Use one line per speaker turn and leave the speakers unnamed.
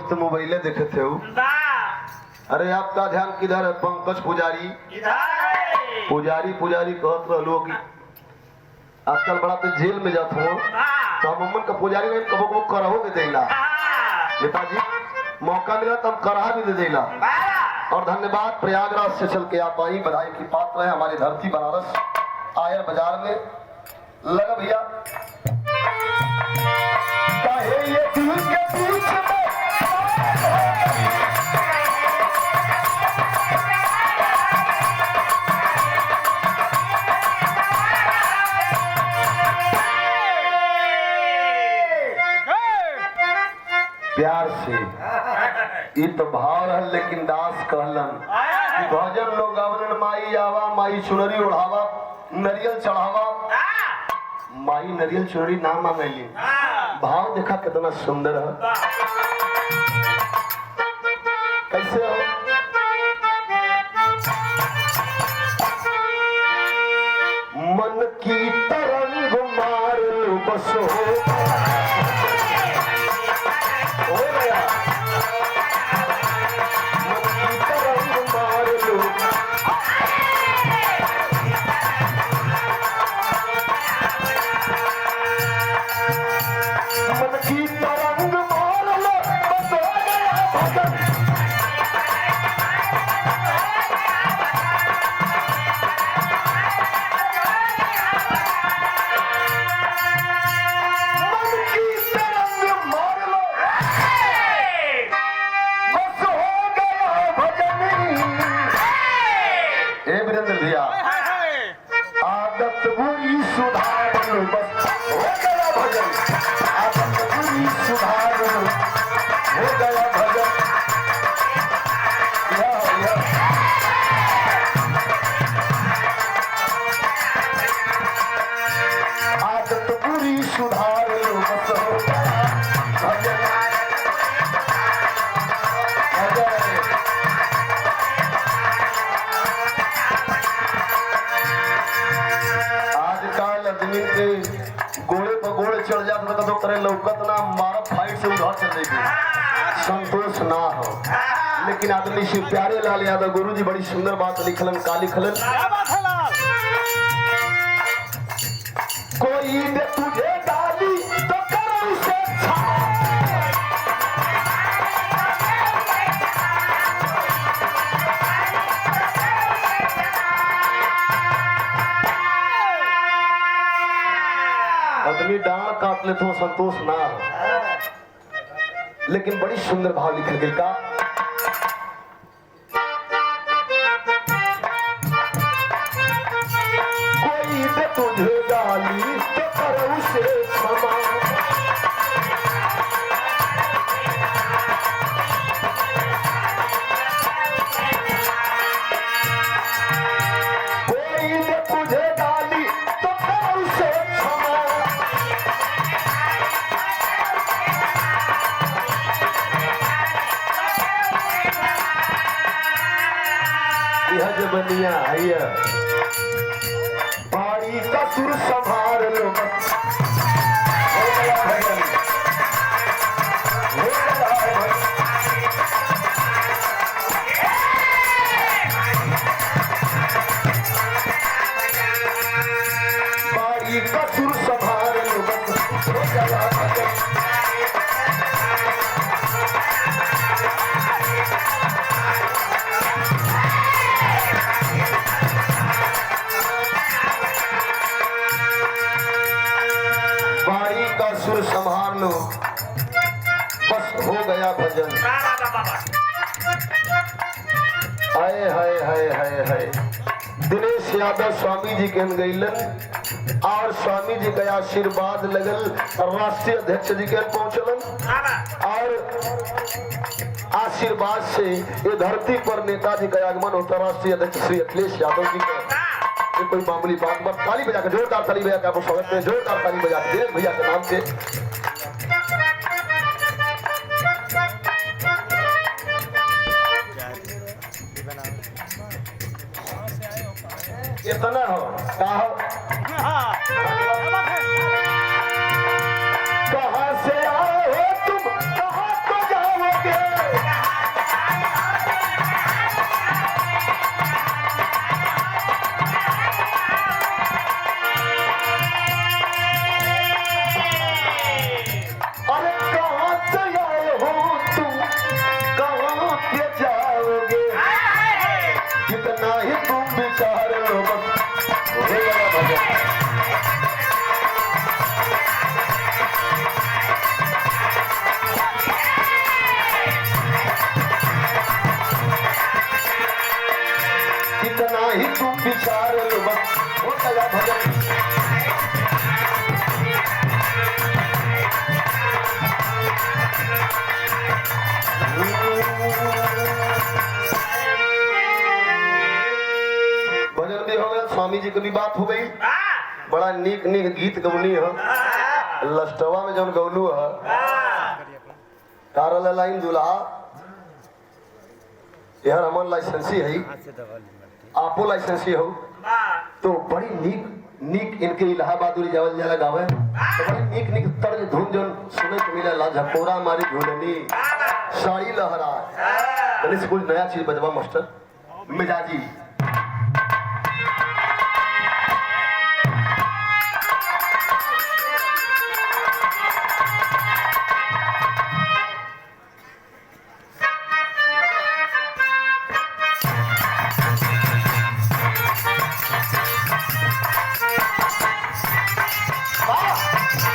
वक्त मोबाइले देखे थे हो। अरे आपका ध्यान किधर है पंकज पुजारी? पुजारी पुजारी कहत रहो कि आजकल बड़ा तो जेल में जात हो तो हम अम्मन का पुजारी में कबो कबो करहो दे देला नेताजी, मौका मिला तो हम करहा भी दे देला। और धन्यवाद, प्रयागराज से चल के आप आई, बधाई की पात्र है। हमारी धरती बनारस आयर बाजार में लगा भैया ये दिल के बीच में प्यार से ये तो भाव है, लेकिन दास कहलन भजन लोग गावलन माई आवा माई चुनरी उड़ावा नरियल चढ़ावा। माई नरियल चुनरी ना मांगली, भाव देखा कितना सुंदर है। कैसे हो मन की तरंग मार लो बस हो गया, मन की तरंग मार लो मन की तरंग मार लो बस हो गया भजन। मन की तरंग मार लो बस हो गया भजन। हे वीरेंद्र भैया आदत बुरी सुधार लो बस हो गया भजन। आदत बुरी सुधार लो हो गया भजन। आदत बुरी सुधार लो बस हो गया भजन। आजकल आदमी के गोड़े पर गोड़े चढ़ जाते तो करे लौकत ना मारा फाइट से उधर चल जाएगी, संतोष ना हो। लेकिन आदमी शिव प्यारे लाल यादव गुरु जी बड़ी सुंदर बात लिखलन, का लिखलन? कोई दे तुझे गाली तो कर उसे आदमी डांड काट ले तो संतोष ना हो। लेकिन बड़ी सुंदर भाव लिखल गई का कोई दे तुझे गाली तो कर उसे क्षमा। कोई दे तुझे गाली तो कर उसे क्षमा। यह जबनिया है पारी का सुर संभार लो बस हो गया भजन। हो गया भजन। पारी का सुर संभार लो बस हो गया भजन। बारी का सुर संभाल लो बस हो गया भजन। हाय हाय हाय हाय हाय। दिनेश यादव स्वामी जी के गईलन और स्वामी जी का आशीर्वाद लगल राष्ट्रीय अध्यक्ष जी के पहुंचलन और आशीर्वाद से ये धरती पर नेताजी का आगमन होता। राष्ट्रीय अध्यक्ष श्री अखिलेश यादव जी का ये कोई मामूली बात बस ताली बजा के जोरदार ताली बजा के आपको स्वागत में जोरदार ताली बजा के दिनेश भैया के नाम से। इतना हो का हो कहाँ से आए हो तुम कहाँ को जाओगे? कितना ही तू विचार लो बस हो गया भजन। भजन भी हो गया, स्वामी जी की भी बात हो गई। बड़ा नीक नीक गीत गवनी है। लस्टवा में जब गौलू है कारल लाइन दुल्हा यार हमार लाइसेंसी है, आपो लाइसेंसी हो तो बड़ी नीक नीक इनके इलाहाबाद जावल जाला गावे तो बड़ी नीक नीक तर्ज धुन जन सुने को मिला ला झकोरा मारी झूलनी साड़ी लहरा, कुछ नया चीज बजवा मास्टर मिजाजी।